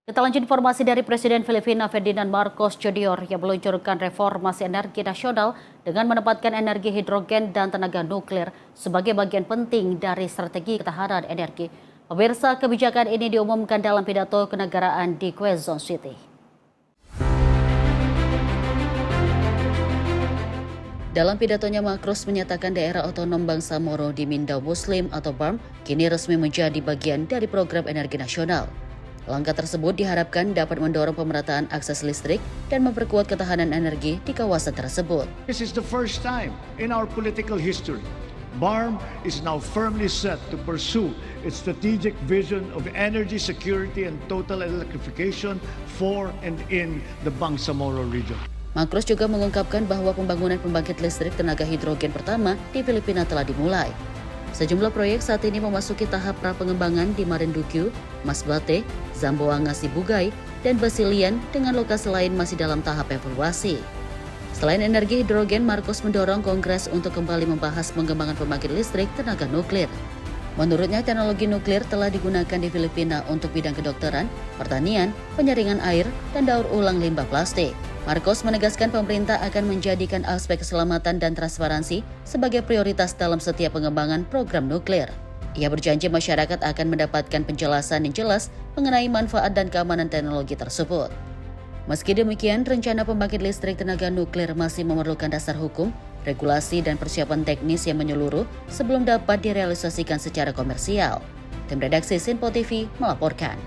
Kita lanjut informasi dari Presiden Filipina Ferdinand Marcos Jr. yang meluncurkan reformasi energi nasional dengan menempatkan energi hidrogen dan tenaga nuklir sebagai bagian penting dari strategi ketahanan energi. Pemirsa, kebijakan ini diumumkan dalam pidato kenegaraan di Quezon City. Dalam pidatonya, Marcos menyatakan daerah otonom Bangsa Moro di Mindanao Muslim atau BARM kini resmi menjadi bagian dari program energi nasional. Langkah tersebut diharapkan dapat mendorong pemerataan akses listrik dan memperkuat ketahanan energi di kawasan tersebut. This is the first time in our political history BARM is now firmly set to pursue its strategic vision of energy security and total electrification for and in the Bangsamoro region. Marcos juga mengungkapkan bahwa pembangunan pembangkit listrik tenaga hidrogen pertama di Filipina telah dimulai. Sejumlah proyek saat ini memasuki tahap pra-pengembangan di Marinduque, Masbate, Zamboanga Sibugay, dan Basilian dengan lokasi lain masih dalam tahap evaluasi. Selain energi hidrogen, Marcos mendorong Kongres untuk kembali membahas pengembangan pembangkit listrik tenaga nuklir. Menurutnya, teknologi nuklir telah digunakan di Filipina untuk bidang kedokteran, pertanian, penyaringan air, dan daur ulang limbah plastik. Marcos menegaskan pemerintah akan menjadikan aspek keselamatan dan transparansi sebagai prioritas dalam setiap pengembangan program nuklir. Ia berjanji masyarakat akan mendapatkan penjelasan yang jelas mengenai manfaat dan keamanan teknologi tersebut. Meski demikian, rencana pembangkit listrik tenaga nuklir masih memerlukan dasar hukum, regulasi, dan persiapan teknis yang menyeluruh sebelum dapat direalisasikan secara komersial. Tim redaksi Sinpo TV melaporkan.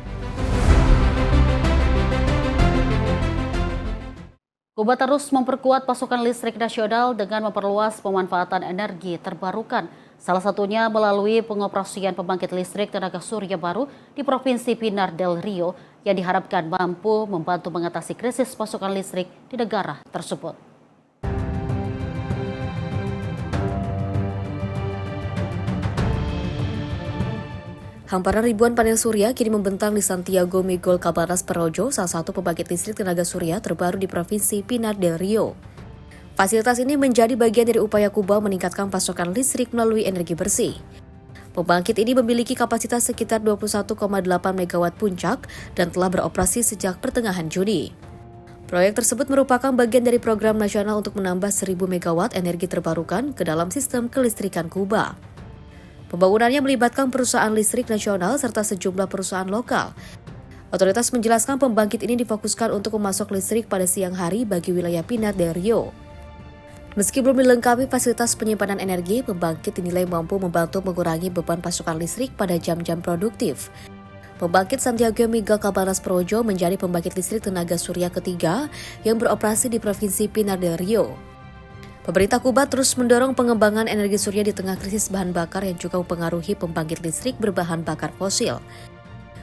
Kuba terus memperkuat pasokan listrik nasional dengan memperluas pemanfaatan energi terbarukan. Salah satunya melalui pengoperasian pembangkit listrik tenaga surya baru di Provinsi Pinar del Rio yang diharapkan mampu membantu mengatasi krisis pasokan listrik di negara tersebut. Hamparan ribuan panel surya kini membentang di Santiago Miguel Cabanas Projo, salah satu pembangkit listrik tenaga surya terbaru di Provinsi Pinar del Rio. Fasilitas ini menjadi bagian dari upaya Kuba meningkatkan pasokan listrik melalui energi bersih. Pembangkit ini memiliki kapasitas sekitar 21,8 MW puncak dan telah beroperasi sejak pertengahan Juni. Proyek tersebut merupakan bagian dari program nasional untuk menambah 1.000 MW energi terbarukan ke dalam sistem kelistrikan Kuba. Pembangunannya melibatkan perusahaan listrik nasional serta sejumlah perusahaan lokal. Otoritas menjelaskan pembangkit ini difokuskan untuk memasok listrik pada siang hari bagi wilayah Pinar del Rio. Meski belum dilengkapi fasilitas penyimpanan energi, pembangkit dinilai mampu membantu mengurangi beban pasokan listrik pada jam-jam produktif. Pembangkit Santiago Miguel Cabanas Projo menjadi pembangkit listrik tenaga surya ketiga yang beroperasi di Provinsi Pinar del Rio. Pemerintah Kuba terus mendorong pengembangan energi surya di tengah krisis bahan bakar yang juga mempengaruhi pembangkit listrik berbahan bakar fosil.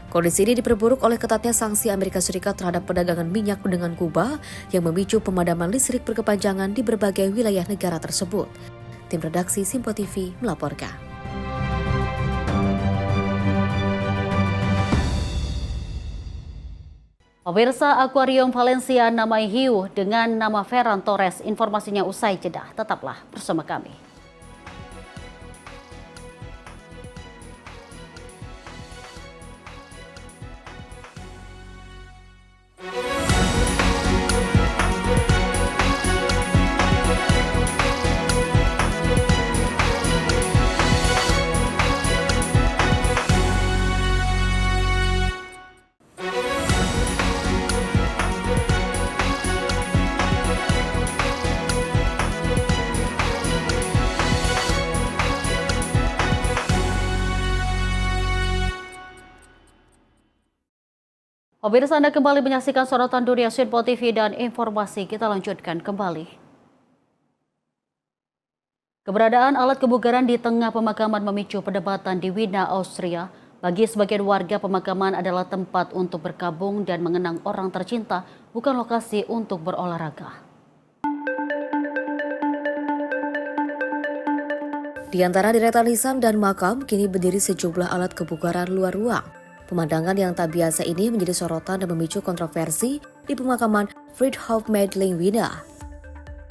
Kondisi ini diperburuk oleh ketatnya sanksi Amerika Serikat terhadap perdagangan minyak dengan Kuba yang memicu pemadaman listrik berkepanjangan di berbagai wilayah negara tersebut. Tim redaksi Sinpo TV melaporkan. Pemirsa, akuarium Valencia namai hiu dengan nama Ferran Torres. Informasinya usai jeda. Tetaplah bersama kami. Pemirsa, Anda kembali menyaksikan sorotan dunia Sinpo TV dan informasi kita lanjutkan kembali. Keberadaan alat kebugaran di tengah pemakaman memicu perdebatan di Wina, Austria. Bagi sebagian warga, pemakaman adalah tempat untuk berkabung dan mengenang orang tercinta, bukan lokasi untuk berolahraga. Di antara deretan lisan dan makam, kini berdiri sejumlah alat kebugaran luar ruang. Pemandangan yang tak biasa ini menjadi sorotan dan memicu kontroversi di pemakaman Friedhof Medling, Wina.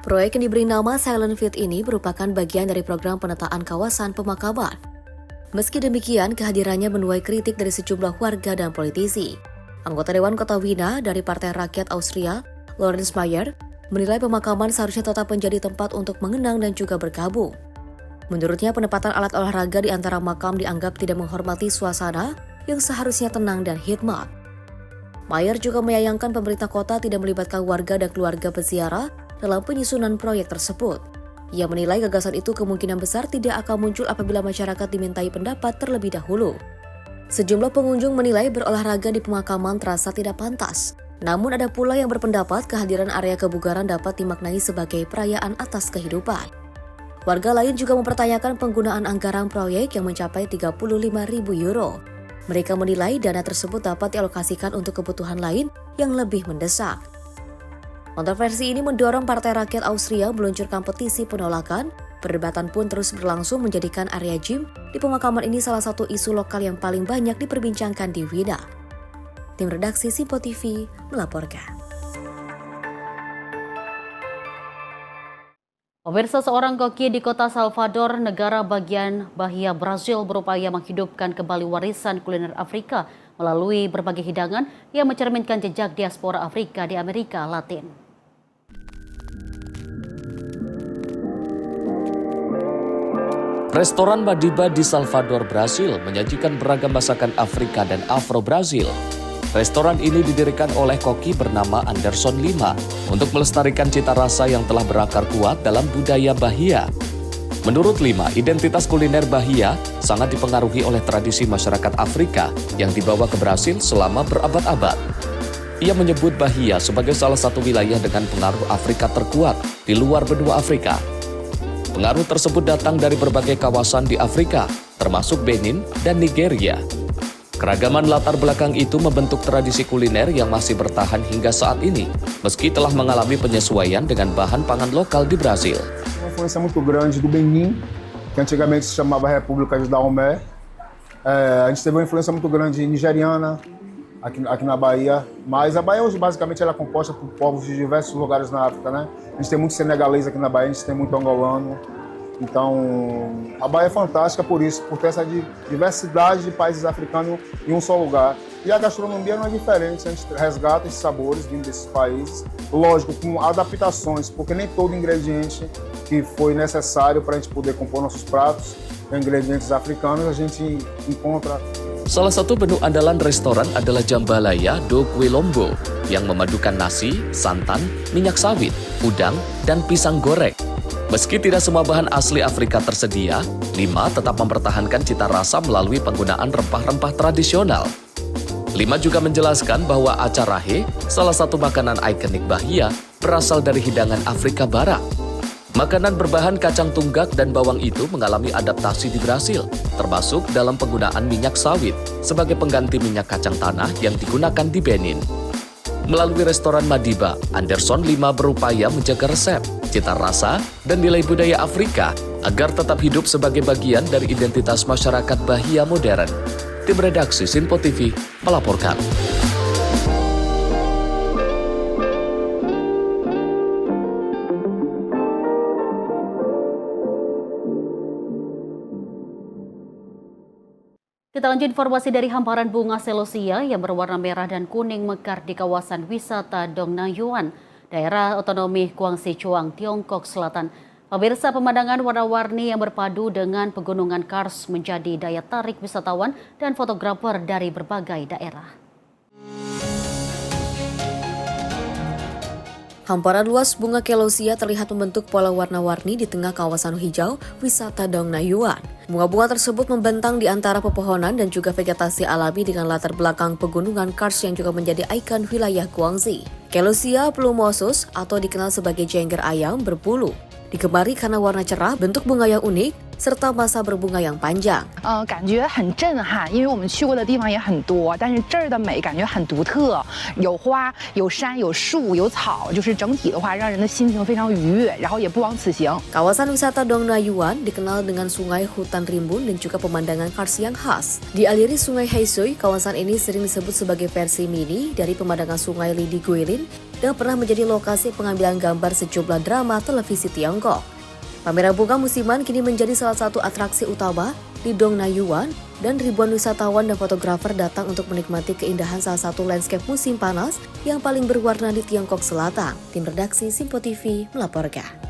Proyek yang diberi nama Silent Field ini merupakan bagian dari program penataan kawasan pemakaman. Meski demikian, kehadirannya menuai kritik dari sejumlah warga dan politisi. Anggota Dewan Kota Wina dari Partai Rakyat Austria, Lorenz Mayer, menilai pemakaman seharusnya tetap menjadi tempat untuk mengenang dan juga berkabung. Menurutnya, penempatan alat olahraga di antara makam dianggap tidak menghormati suasana yang seharusnya tenang dan hikmat. Mayer juga menyayangkan pemerintah kota tidak melibatkan warga dan keluarga peziarah dalam penyusunan proyek tersebut. Ia menilai gagasan itu kemungkinan besar tidak akan muncul apabila masyarakat dimintai pendapat terlebih dahulu. Sejumlah pengunjung menilai berolahraga di pemakaman terasa tidak pantas. Namun ada pula yang berpendapat kehadiran area kebugaran dapat dimaknai sebagai perayaan atas kehidupan. Warga lain juga mempertanyakan penggunaan anggaran proyek yang mencapai 35.000 euro. Mereka menilai dana tersebut dapat dialokasikan untuk kebutuhan lain yang lebih mendesak. Kontroversi ini mendorong Partai Rakyat Austria meluncurkan petisi penolakan. Perdebatan pun terus berlangsung menjadikan area gym di pemakaman ini salah satu isu lokal yang paling banyak diperbincangkan di Wina. Tim redaksi Sinpo TV melaporkan. Pemirsa, seorang koki di kota Salvador, negara bagian Bahia, Brazil, berupaya menghidupkan kembali warisan kuliner Afrika melalui berbagai hidangan yang mencerminkan jejak diaspora Afrika di Amerika Latin. Restoran Madiba di Salvador, Brasil menyajikan beragam masakan Afrika dan Afro-Brazil. Restoran ini didirikan oleh koki bernama Anderson Lima untuk melestarikan cita rasa yang telah berakar kuat dalam budaya Bahia. Menurut Lima, identitas kuliner Bahia sangat dipengaruhi oleh tradisi masyarakat Afrika yang dibawa ke Brasil selama berabad-abad. Ia menyebut Bahia sebagai salah satu wilayah dengan pengaruh Afrika terkuat di luar benua Afrika. Pengaruh tersebut datang dari berbagai kawasan di Afrika, termasuk Benin dan Nigeria. Keragaman latar belakang itu membentuk tradisi kuliner yang masih bertahan hingga saat ini, meski telah mengalami penyesuaian dengan bahan pangan lokal di Brasil. Uma influência muito grande do Benin, que antigamente se chamava República de Dahomey. A gente teve uma influência muito grande nigeriana aqui na Bahia, mas a Bahia hoje basicamente ela é composta por povos de diversos lugares na África, né? A gente tem muito senegalês aqui na Bahia, a gente tem muito angolano. Então, a Bahia é fantástica por isso, por ter essa diversidade de países africanos em um só lugar. E a gastronomia não é diferente, a gente resgata esses sabores vindo desses países, lógico, com adaptações, porque nem todo ingrediente que foi necessário para a gente poder compor nossos pratos, ingredientes africanos, a gente encontra. Salah satu menu andalan restoran adalah jambalaya do quilombo yang memadukan nasi, santan, minyak sawit, udang, dan pisang goreng. Meski tidak semua bahan asli Afrika tersedia, Lima tetap mempertahankan cita rasa melalui penggunaan rempah-rempah tradisional. Lima juga menjelaskan bahwa acarahe, salah satu makanan ikonik Bahia, berasal dari hidangan Afrika Barat. Makanan berbahan kacang tunggak dan bawang itu mengalami adaptasi di Brasil, termasuk dalam penggunaan minyak sawit sebagai pengganti minyak kacang tanah yang digunakan di Benin. Melalui restoran Madiba, Anderson Lima berupaya menjaga resep, cita rasa, dan nilai budaya Afrika agar tetap hidup sebagai bagian dari identitas masyarakat Bahia modern. Tim redaksi Sinpo TV melaporkan. Kita lanjut informasi dari hamparan bunga celosia yang berwarna merah dan kuning mekar di kawasan wisata Dongnayuan, daerah otonomi Guangxi Chuang, Tiongkok Selatan. Pemirsa, pemandangan warna-warni yang berpadu dengan pegunungan Kars menjadi daya tarik wisatawan dan fotografer dari berbagai daerah. Hamparan luas bunga celosia terlihat membentuk pola warna-warni di tengah kawasan hijau wisata Dongnayuan. Bunga-bunga tersebut membentang di antara pepohonan dan juga vegetasi alami dengan latar belakang pegunungan Kars yang juga menjadi ikon wilayah Guangxi. Celosia plumosus atau dikenal sebagai jengger ayam berbulu. Digemari karena warna cerah, bentuk bunga yang unik, serta masa berbunga yang panjang. 感觉很震撼，因为我们去过的地方也很多，但是这儿的美感觉很独特，有花、有山、有树、有草，就是整体的话让人的心情非常愉悦，然后也不枉此行。 Kawasan wisata Dongnayuan dikenal dengan sungai, hutan rimbun, dan juga pemandangan Kars yang khas. Dialiri sungai Heisui, kawasan ini sering disebut sebagai versi mini dari pemandangan sungai Lidi Guilin dan pernah menjadi lokasi pengambilan gambar sejumlah drama televisi Tiongkok. Pameran bunga musiman kini menjadi salah satu atraksi utama di Dongnayuan dan ribuan wisatawan dan fotografer datang untuk menikmati keindahan salah satu landscape musim panas yang paling berwarna di Tiongkok Selatan. Tim redaksi Simpo TV melaporkan.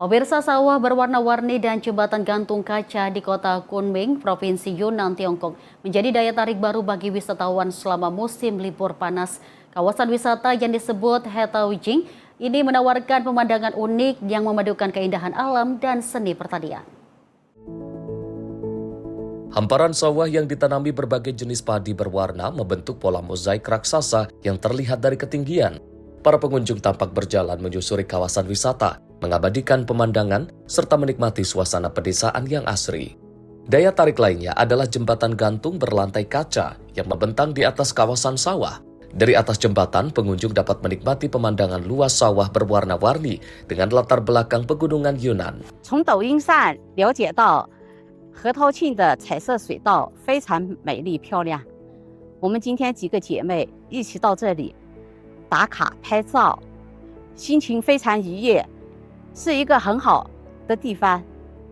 Pemirsa, sawah berwarna-warni dan jembatan gantung kaca di kota Kunming, Provinsi Yunnan, Tiongkok menjadi daya tarik baru bagi wisatawan selama musim libur panas. Kawasan wisata yang disebut Hetawijing ini menawarkan pemandangan unik yang memadukan keindahan alam dan seni pertanian. Hamparan sawah yang ditanami berbagai jenis padi berwarna membentuk pola mozaik raksasa yang terlihat dari ketinggian. Para pengunjung tampak berjalan menyusuri kawasan wisata, mengabadikan pemandangan, serta menikmati suasana pedesaan yang asri. Daya tarik lainnya adalah jembatan gantung berlantai kaca yang membentang di atas kawasan sawah. Dari atas jembatan, pengunjung dapat menikmati pemandangan luas sawah berwarna-warni dengan latar belakang pegunungan Yunnan. 从抖音上了解到核桃庆的彩色水道非常美丽漂亮，我们今天几个姐妹一起到这里打卡拍照，心情非常愉悦，是一个很好的地方，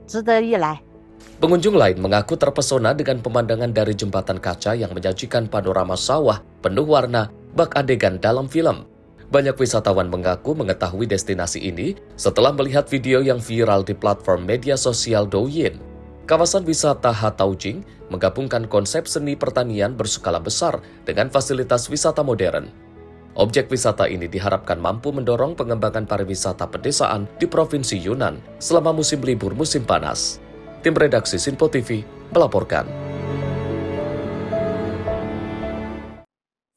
值得一来。 Pengunjung lain mengaku terpesona dengan pemandangan dari jembatan kaca yang menyajikan panorama sawah penuh warna bak adegan dalam film. Banyak wisatawan mengaku mengetahui destinasi ini setelah melihat video yang viral di platform media sosial Douyin. Kawasan wisata Hetawijing menggabungkan konsep seni pertanian berskala besar dengan fasilitas wisata modern. Objek wisata ini diharapkan mampu mendorong pengembangan pariwisata pedesaan di Provinsi Yunnan selama musim libur musim panas. Tim redaksi Simpo TV melaporkan.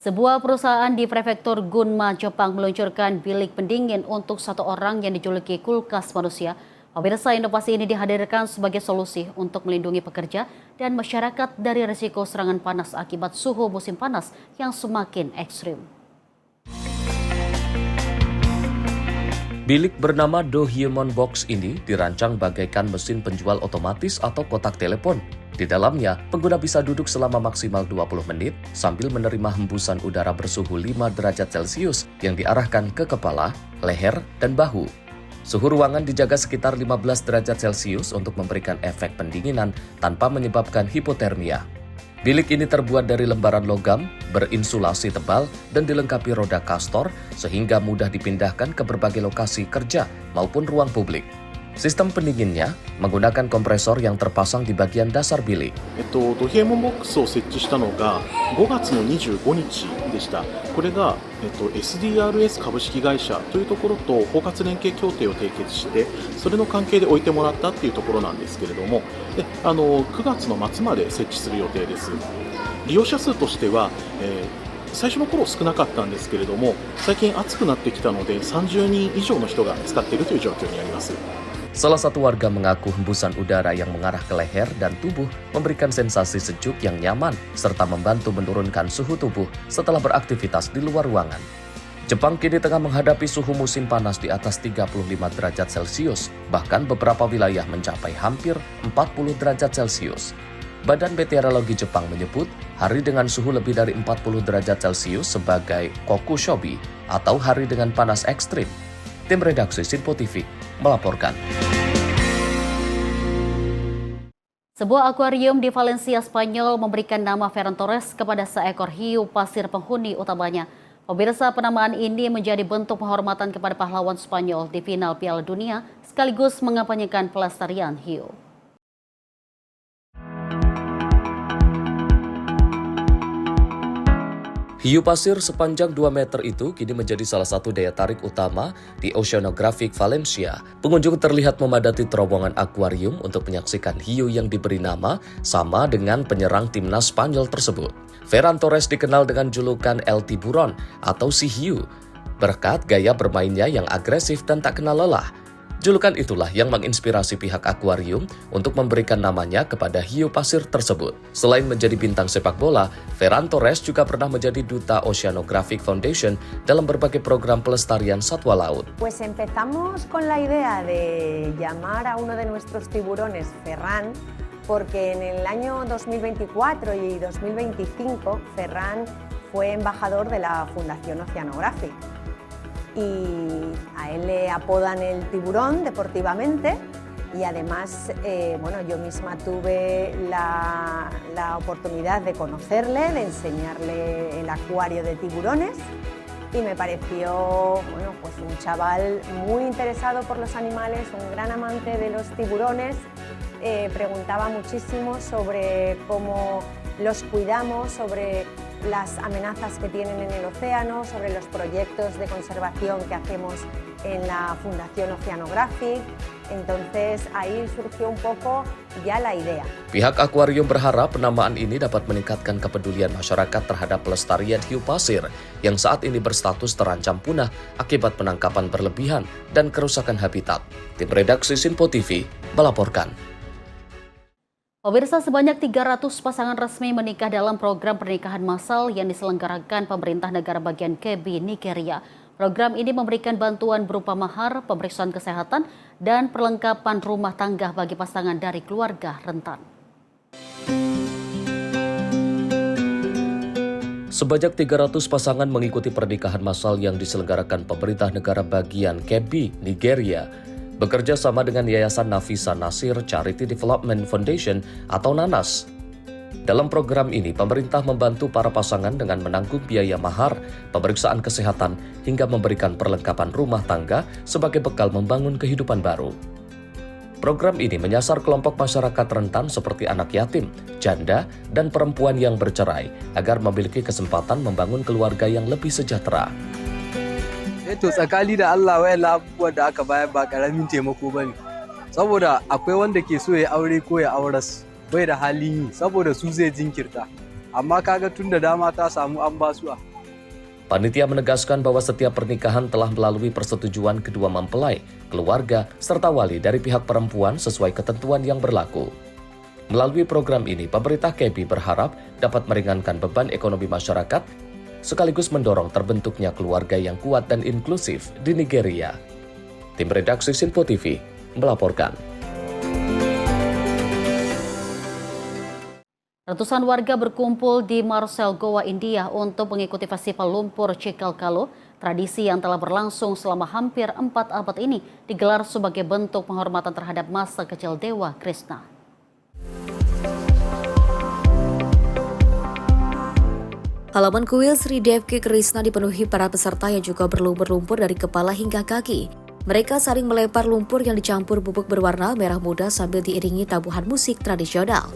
Sebuah perusahaan di prefektur Gunma, Jepang meluncurkan bilik pendingin untuk satu orang yang dijuluki kulkas manusia. Pemirsa, inovasi ini dihadirkan sebagai solusi untuk melindungi pekerja dan masyarakat dari risiko serangan panas akibat suhu musim panas yang semakin ekstrim. Bilik bernama Dohimon Box ini dirancang bagaikan mesin penjual otomatis atau kotak telepon. Di dalamnya, pengguna bisa duduk selama maksimal 20 menit sambil menerima hembusan udara bersuhu 5 derajat Celcius yang diarahkan ke kepala, leher, dan bahu. Suhu ruangan dijaga sekitar 15 derajat Celcius untuk memberikan efek pendinginan tanpa menyebabkan hipotermia. Bilik ini terbuat dari lembaran logam, berinsulasi tebal, dan dilengkapi roda kastor sehingga mudah dipindahkan ke berbagai lokasi kerja maupun ruang publik. Sistem pendinginnya menggunakan kompresor yang terpasang di bagian dasar bilik. ドヒエモンボックスを設置したのが5月の25日でした。これが、SDRS 株式会社というところと包括連携協定を締結して、それの関係で置いてもらったっていうところなんですけれども、で9月の末まで設置する予定です。利用者数としては、最初の頃少なかったんですけれども、最近暑くなってきたので30人以上の人が使っているという状況にあります。 Salah satu warga mengaku hembusan udara yang mengarah ke leher dan tubuh memberikan sensasi sejuk yang nyaman serta membantu menurunkan suhu tubuh setelah beraktivitas di luar ruangan. Jepang kini tengah menghadapi suhu musim panas di atas 35 derajat Celcius, bahkan beberapa wilayah mencapai hampir 40 derajat Celcius. Badan Meteorologi Jepang menyebut hari dengan suhu lebih dari 40 derajat Celcius sebagai kokushobi atau hari dengan panas ekstrim. Tim redaksi Simpo TV melaporkan. Sebuah akuarium di Valencia, Spanyol memberikan nama Ferran Torres kepada seekor hiu pasir penghuni utamanya. Pemirsa, penamaan ini menjadi bentuk penghormatan kepada pahlawan Spanyol di final Piala Dunia sekaligus mengampanyekan pelestarian hiu. Hiu pasir sepanjang 2 meter itu kini menjadi salah satu daya tarik utama di Oceanographic Valencia. Pengunjung terlihat memadati terowongan akuarium untuk menyaksikan hiu yang diberi nama sama dengan penyerang timnas Spanyol tersebut. Ferran Torres dikenal dengan julukan El Tiburon atau si hiu, berkat gaya bermainnya yang agresif dan tak kenal lelah. Julukan itulah yang menginspirasi pihak akuarium untuk memberikan namanya kepada hiu pasir tersebut. Selain menjadi bintang sepak bola, Ferran Torres juga pernah menjadi duta Oceanographic Foundation dalam berbagai program pelestarian satwa laut. Pues empezamos con la idea de llamar a uno de nuestros tiburones Ferran, porque en el año 2024 y 2025 Ferran fue embajador de la Fundación Oceanographic. Y a él le apodan el tiburón deportivamente y además yo misma tuve la oportunidad de conocerle, de enseñarle el acuario de tiburones y me pareció un chaval muy interesado por los animales, un gran amante de los tiburones. Preguntaba muchísimo sobre cómo los cuidamos, sobre las amenazas que tienen en el océano, sobre los proyectos de conservación que hacemos en la Fundación Oceanographic. Entonces ahí surgió un poco ya la idea. Pihak akuarium berharap penamaan ini dapat meningkatkan kepedulian masyarakat terhadap pelestarian hiu pasir yang saat ini berstatus terancam punah akibat penangkapan berlebihan dan kerusakan habitat. Tim redaksi Sinpo TV melaporkan. Pemirsa, sebanyak 300 pasangan resmi menikah dalam program pernikahan massal yang diselenggarakan pemerintah negara bagian Kebbi, Nigeria. Program ini memberikan bantuan berupa mahar, pemeriksaan kesehatan, dan perlengkapan rumah tangga bagi pasangan dari keluarga rentan. Sebanyak 300 pasangan mengikuti pernikahan massal yang diselenggarakan pemerintah negara bagian Kebbi, Nigeria, bekerja sama dengan Yayasan Nafisa Nasir Charity Development Foundation atau NANAS. Dalam program ini, pemerintah membantu para pasangan dengan menanggung biaya mahar, pemeriksaan kesehatan, hingga memberikan perlengkapan rumah tangga sebagai bekal membangun kehidupan baru. Program ini menyasar kelompok masyarakat rentan seperti anak yatim, janda, dan perempuan yang bercerai agar memiliki kesempatan membangun keluarga yang lebih sejahtera. To tsakani da Allah wayannan abubuwan da aka bayar ba karamin taimako bane, saboda akwai wanda ke so ya aure ko ya auras bai da halin yi saboda su zai jinkirta, amma kaga tun da dama ta samu an ba su. Panitia menegaskan bahwa setiap pernikahan telah melalui persetujuan kedua mempelai, keluarga, serta wali dari pihak perempuan sesuai ketentuan yang berlaku. Melalui program ini, pemerintah Kebbi berharap dapat meringankan beban ekonomi masyarakat sekaligus mendorong terbentuknya keluarga yang kuat dan inklusif di Nigeria. Tim redaksi Sinpo TV melaporkan. Ratusan warga berkumpul di Marcel, Goa, India untuk mengikuti festival lumpur Cikal Kalo. Tradisi yang telah berlangsung selama hampir 4 abad ini digelar sebagai bentuk penghormatan terhadap masa kecil Dewa Krishna. Halaman kuil Sri Devki Krishna dipenuhi para peserta yang juga berlumpur-lumpur dari kepala hingga kaki. Mereka saling melempar lumpur yang dicampur bubuk berwarna merah muda sambil diiringi tabuhan musik tradisional.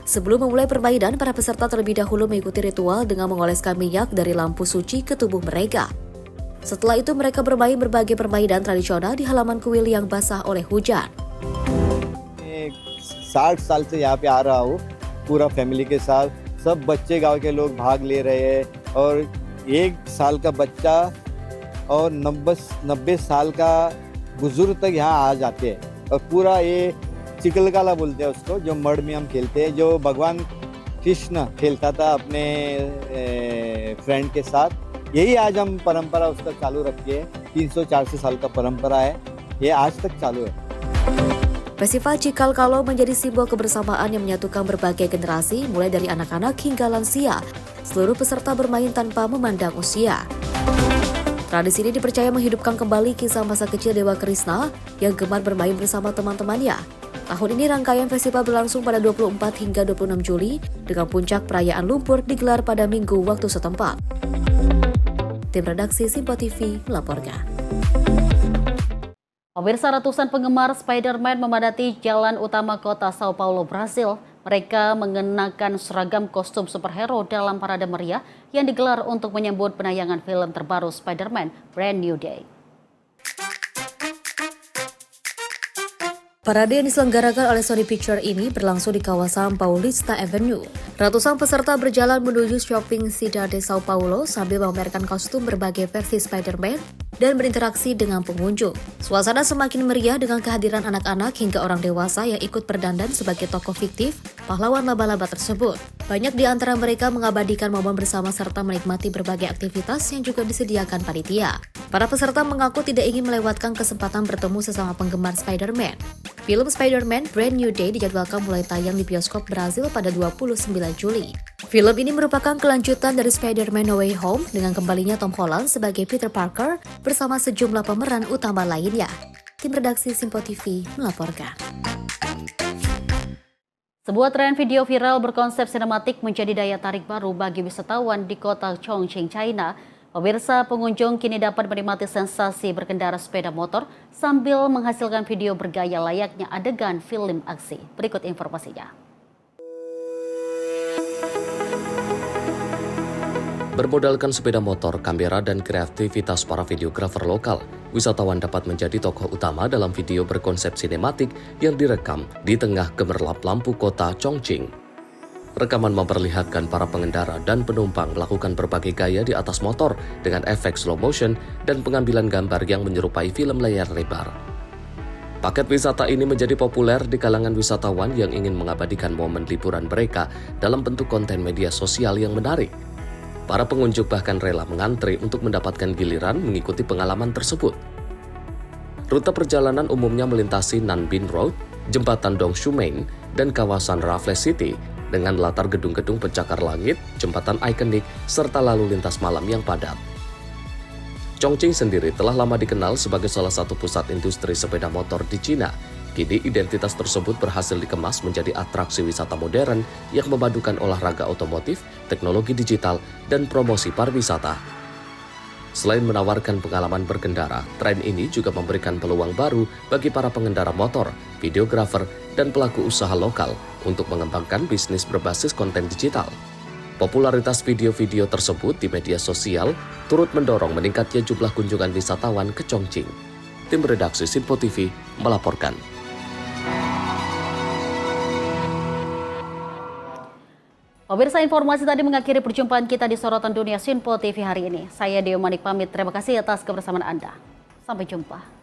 Sebelum memulai permainan, para peserta terlebih dahulu mengikuti ritual dengan mengoleskan minyak dari lampu suci ke tubuh mereka. Setelah itu mereka bermain berbagai permainan tradisional di halaman kuil yang basah oleh hujan. 60 साल से यहाँ पे आ रहा हूँ पूरा फैमिली के साथ सब बच्चे गांव के लोग भाग ले रहे हैं और 1 साल का बच्चा और 90 साल का बुजुर्ग तक यहाँ आ जाते हैं और पूरा ये चिकलकाला बोलते हैं उसको जो मड में हम खेलते हैं जो भगवान कृष्ण खेलता था अपने फ्रेंड के साथ यही आज हम परंपरा उसका चालू रखी है 300-400 साल का परंपरा है ये आज तक चालू है. Festival Cikal Kalo menjadi simbol kebersamaan yang menyatukan berbagai generasi, mulai dari anak-anak hingga lansia. Seluruh peserta bermain tanpa memandang usia. Tradisi ini dipercaya menghidupkan kembali kisah masa kecil Dewa Krishna yang gemar bermain bersama teman-temannya. Tahun ini rangkaian festival berlangsung pada 24 hingga 26 Juli dengan puncak perayaan lumpur digelar pada Minggu waktu setempat. Tim redaksi Simpo TV melaporkan. Pemirsa, ratusan penggemar Spider-Man memadati jalan utama kota Sao Paulo, Brasil. Mereka mengenakan seragam kostum superhero dalam parade meriah yang digelar untuk menyambut penayangan film terbaru Spider-Man Brand New Day. Parade yang diselenggarakan oleh Sony Pictures ini berlangsung di kawasan Paulista Avenue. Ratusan peserta berjalan menuju shopping Cidade Sao Paulo sambil memamerkan kostum berbagai versi Spider-Man dan berinteraksi dengan pengunjung. Suasana semakin meriah dengan kehadiran anak-anak hingga orang dewasa yang ikut berdandan sebagai tokoh fiktif pahlawan laba-laba tersebut. Banyak di antara mereka mengabadikan momen bersama serta menikmati berbagai aktivitas yang juga disediakan panitia. Para peserta mengaku tidak ingin melewatkan kesempatan bertemu sesama penggemar Spider-Man. Film Spider-Man Brand New Day dijadwalkan mulai tayang di bioskop Brasil pada 29 Juli. Film ini merupakan kelanjutan dari Spider-Man No Way Home dengan kembalinya Tom Holland sebagai Peter Parker bersama sejumlah pemeran utama lainnya. Tim redaksi Simpo TV melaporkan. Sebuah tren video viral berkonsep sinematik menjadi daya tarik baru bagi wisatawan di kota Chongqing, China. Pemirsa, pengunjung kini dapat menikmati sensasi berkendara sepeda motor sambil menghasilkan video bergaya layaknya adegan film aksi. Berikut informasinya. Bermodalkan sepeda motor, kamera, dan kreativitas para videografer lokal, wisatawan dapat menjadi tokoh utama dalam video berkonsep sinematik yang direkam di tengah gemerlap lampu kota Chongqing. Rekaman memperlihatkan para pengendara dan penumpang melakukan berbagai gaya di atas motor dengan efek slow motion dan pengambilan gambar yang menyerupai film layar lebar. Paket wisata ini menjadi populer di kalangan wisatawan yang ingin mengabadikan momen liburan mereka dalam bentuk konten media sosial yang menarik. Para pengunjung bahkan rela mengantri untuk mendapatkan giliran mengikuti pengalaman tersebut. Rute perjalanan umumnya melintasi Nanbin Road, Jembatan Dongshumain, dan kawasan Raffles City dengan latar gedung-gedung pencakar langit, jembatan ikonik, serta lalu lintas malam yang padat. Chongqing sendiri telah lama dikenal sebagai salah satu pusat industri sepeda motor di Cina. Kini identitas tersebut berhasil dikemas menjadi atraksi wisata modern yang memadukan olahraga otomotif, teknologi digital, dan promosi pariwisata. Selain menawarkan pengalaman berkendara, tren ini juga memberikan peluang baru bagi para pengendara motor, videografer, dan pelaku usaha lokal untuk mengembangkan bisnis berbasis konten digital. Popularitas video-video tersebut di media sosial turut mendorong meningkatnya jumlah kunjungan wisatawan ke Chongqing. Tim redaksi Simpo TV melaporkan. Pemirsa, informasi tadi mengakhiri perjumpaan kita di Sorotan Dunia Simpo TV hari ini. Saya Deo Manik pamit. Terima kasih atas kebersamaan Anda. Sampai jumpa.